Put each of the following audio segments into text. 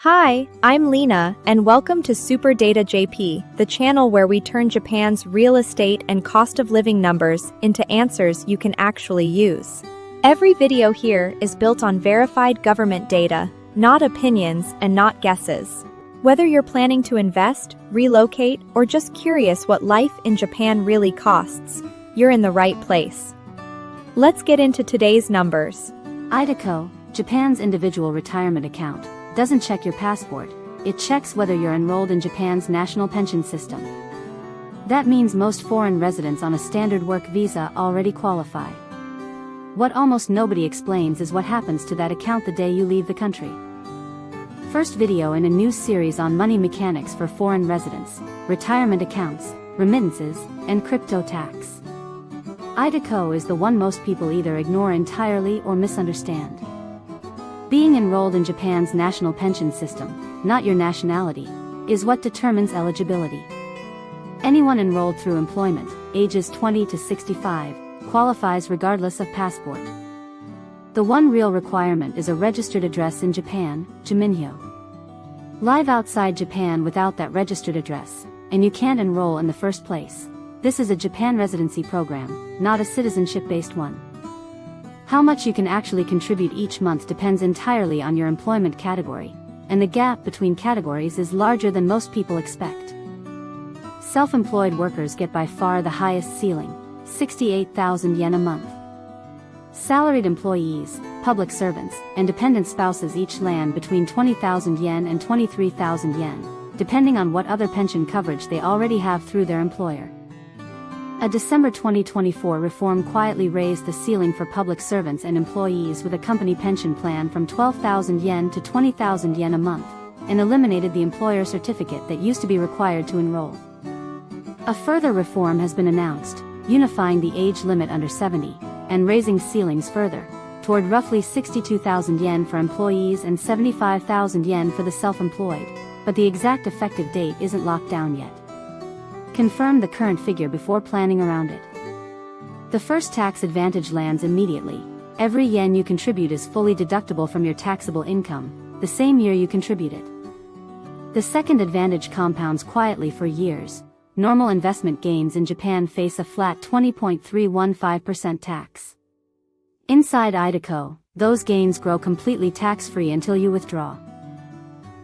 Hi, I'm Lena, and welcome to Super Data JP, the channel where we turn Japan's real estate and cost of living numbers into answers you can actually use. Every video here is built on verified government data, not opinions and not guesses. Whether you're planning to invest, relocate, or just curious what life in Japan really costs, you're in the right place. Let's get into today's numbers. iDeCo, Japan's individual retirement account, doesn't check your passport, it checks whether you're enrolled in Japan's national pension system. That means most foreign residents on a standard work visa already qualify. What almost nobody explains is what happens to that account the day you leave the country. First video in a new series on money mechanics for foreign residents, retirement accounts, remittances, and crypto tax. iDeCo is the one most people either ignore entirely or misunderstand. Being enrolled in Japan's national pension system, not your nationality, is what determines eligibility. Anyone enrolled through employment, ages 20 to 65, qualifies regardless of passport. The one real requirement is a registered address in Japan, Juminhyo. Live outside Japan without that registered address, and you can't enroll in the first place. This is a Japan residency program, not a citizenship-based one. How much you can actually contribute each month depends entirely on your employment category, and the gap between categories is larger than most people expect. Self-employed workers get by far the highest ceiling, 68,000 yen a month. Salaried employees, public servants, and dependent spouses each land between 20,000 yen and 23,000 yen, depending on what other pension coverage they already have through their employer. A December 2024 reform quietly raised the ceiling for public servants and employees with a company pension plan from 12,000 yen to 20,000 yen a month, and eliminated the employer certificate that used to be required to enroll. A further reform has been announced, unifying the age limit under 70, and raising ceilings further, toward roughly 62,000 yen for employees and 75,000 yen for the self-employed, but the exact effective date isn't locked down yet. Confirm the current figure before planning around it. The first tax advantage lands immediately. Every yen you contribute is fully deductible from your taxable income, the same year you contribute it. The second advantage compounds quietly for years. Normal investment gains in Japan face a flat 20.315% tax. Inside iDeCo, those gains grow completely tax-free until you withdraw.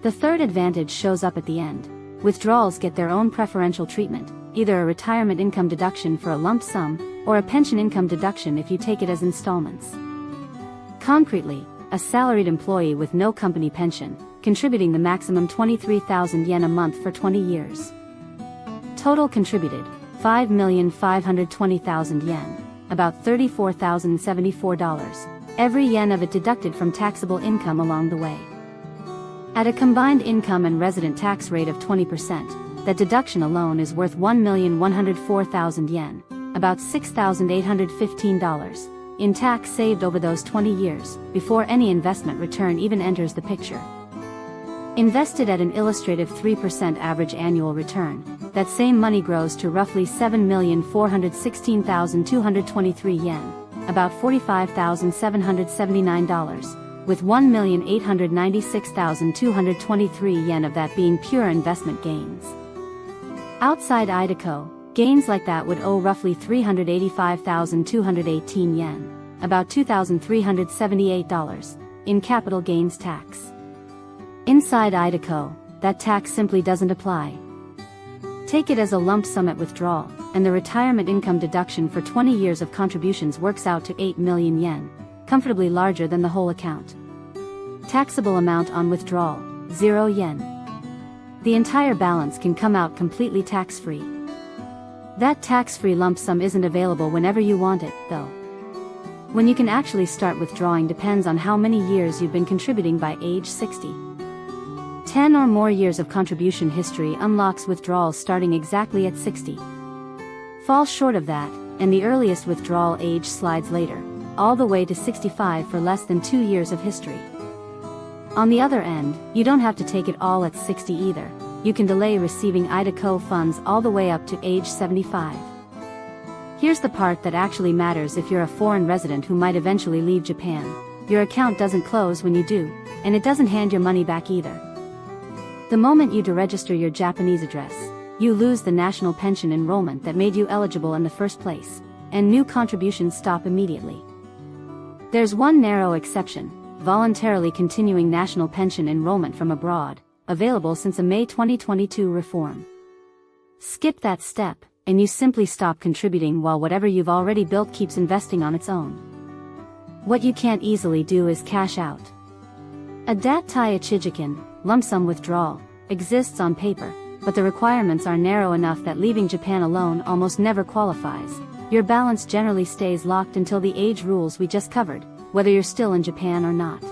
The third advantage shows up at the end. Withdrawals get their own preferential treatment, either a retirement income deduction for a lump sum, or a pension income deduction if you take it as installments. Concretely, a salaried employee with no company pension, contributing the maximum 23,000 yen a month for 20 years. Total contributed, 5,520,000 yen, about $34,074, every yen of it deducted from taxable income along the way. At a combined income and resident tax rate of 20%, that deduction alone is worth 1,104,000 yen, about $6,815, in tax saved over those 20 years, before any investment return even enters the picture. Invested at an illustrative 3% average annual return, that same money grows to roughly 7,416,223 yen, about $45,779, with 1,896,223 yen of that being pure investment gains. Outside iDeCo, gains like that would owe roughly 385,218 yen, about $2,378, in capital gains tax. Inside iDeCo, that tax simply doesn't apply. Take it as a lump sum at withdrawal, and the retirement income deduction for 20 years of contributions works out to 8 million yen, comfortably larger than the whole account. Taxable amount on withdrawal, 0 yen. The entire balance can come out completely tax-free. That tax-free lump sum isn't available whenever you want it, though. When you can actually start withdrawing depends on how many years you've been contributing by age 60. 10 or more years of contribution history unlocks withdrawals starting exactly at 60. Fall short of that, and the earliest withdrawal age slides later, all the way to 65 for less than 2 years of history. On the other end, you don't have to take it all at 60 either. You can delay receiving iDeCo funds all the way up to age 75. Here's the part that actually matters if you're a foreign resident who might eventually leave Japan. Your account doesn't close when you do, and it doesn't hand your money back either. The moment you deregister your Japanese address, you lose the national pension enrollment that made you eligible in the first place, and new contributions stop immediately. There's one narrow exception: voluntarily continuing national pension enrollment from abroad, available since a May 2022 reform. Skip that step, and you simply stop contributing while whatever you've already built keeps investing on its own. What you can't easily do is cash out. A Dattai Ichijikan, lump sum withdrawal, exists on paper, but the requirements are narrow enough that leaving Japan alone almost never qualifies. Your balance generally stays locked until the age rules we just covered, whether you're still in Japan or not.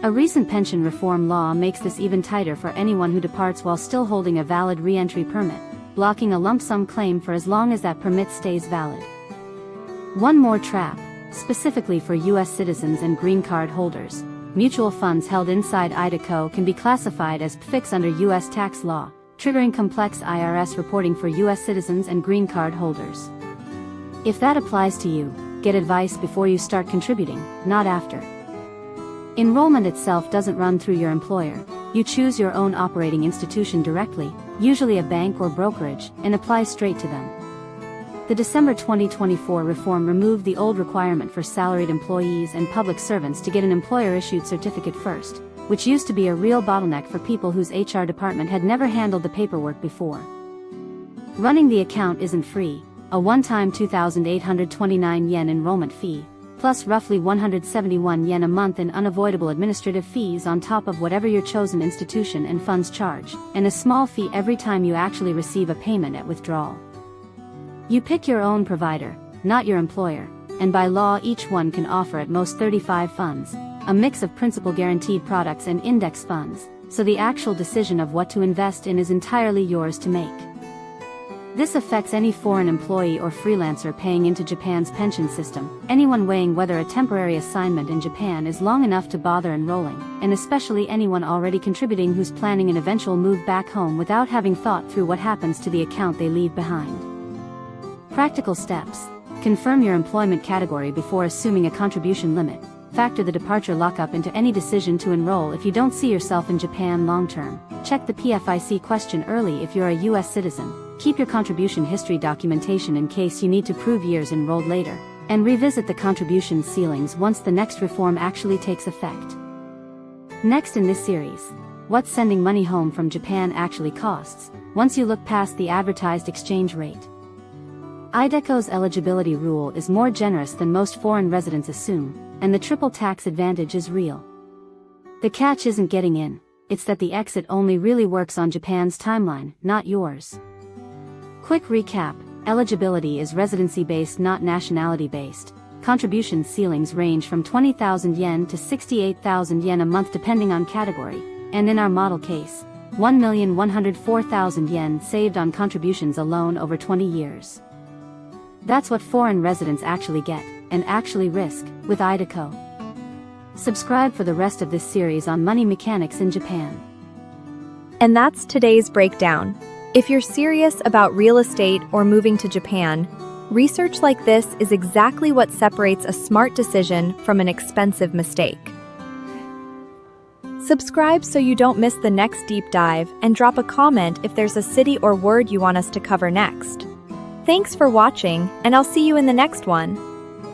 A recent pension reform law makes this even tighter for anyone who departs while still holding a valid re-entry permit, blocking a lump sum claim for as long as that permit stays valid. One more trap, specifically for US citizens and green card holders: mutual funds held inside iDeCo can be classified as PFICs under US tax law, triggering complex IRS reporting for US citizens and green card holders. If that applies to you, get advice before you start contributing, not after. Enrollment itself doesn't run through your employer. You choose your own operating institution directly, usually a bank or brokerage, and apply straight to them. The December 2024 reform removed the old requirement for salaried employees and public servants to get an employer-issued certificate first, which used to be a real bottleneck for people whose HR department had never handled the paperwork before. Running the account isn't free: a one-time 2,829 yen enrollment fee, plus roughly 171 yen a month in unavoidable administrative fees on top of whatever your chosen institution and funds charge, and a small fee every time you actually receive a payment at withdrawal. You pick your own provider, not your employer, and by law each one can offer at most 35 funds, a mix of principal guaranteed products and index funds, so the actual decision of what to invest in is entirely yours to make. This affects any foreign employee or freelancer paying into Japan's pension system, anyone weighing whether a temporary assignment in Japan is long enough to bother enrolling, and especially anyone already contributing who's planning an eventual move back home without having thought through what happens to the account they leave behind. Practical steps: confirm your employment category before assuming a contribution limit. Factor the departure lockup into any decision to enroll if you don't see yourself in Japan long-term. Check the PFIC question early if you're a US citizen. Keep your contribution history documentation in case you need to prove years enrolled later. And revisit the contribution ceilings once the next reform actually takes effect. Next in this series, what sending money home from Japan actually costs, once you look past the advertised exchange rate. iDeCo's eligibility rule is more generous than most foreign residents assume, and the triple tax advantage is real. The catch isn't getting in, it's that the exit only really works on Japan's timeline, not yours. Quick recap: eligibility is residency-based, not nationality-based. Contribution ceilings range from 20,000 yen to 68,000 yen a month depending on category, and in our model case, 1,104,000 yen saved on contributions alone over 20 years. That's what foreign residents actually get, and actually risk, with iDeCo. Subscribe for the rest of this series on money mechanics in Japan. And that's today's breakdown. If you're serious about real estate or moving to Japan, research like this is exactly what separates a smart decision from an expensive mistake. Subscribe so you don't miss the next deep dive, and drop a comment if there's a city or word you want us to cover next. Thanks for watching, and I'll see you in the next one.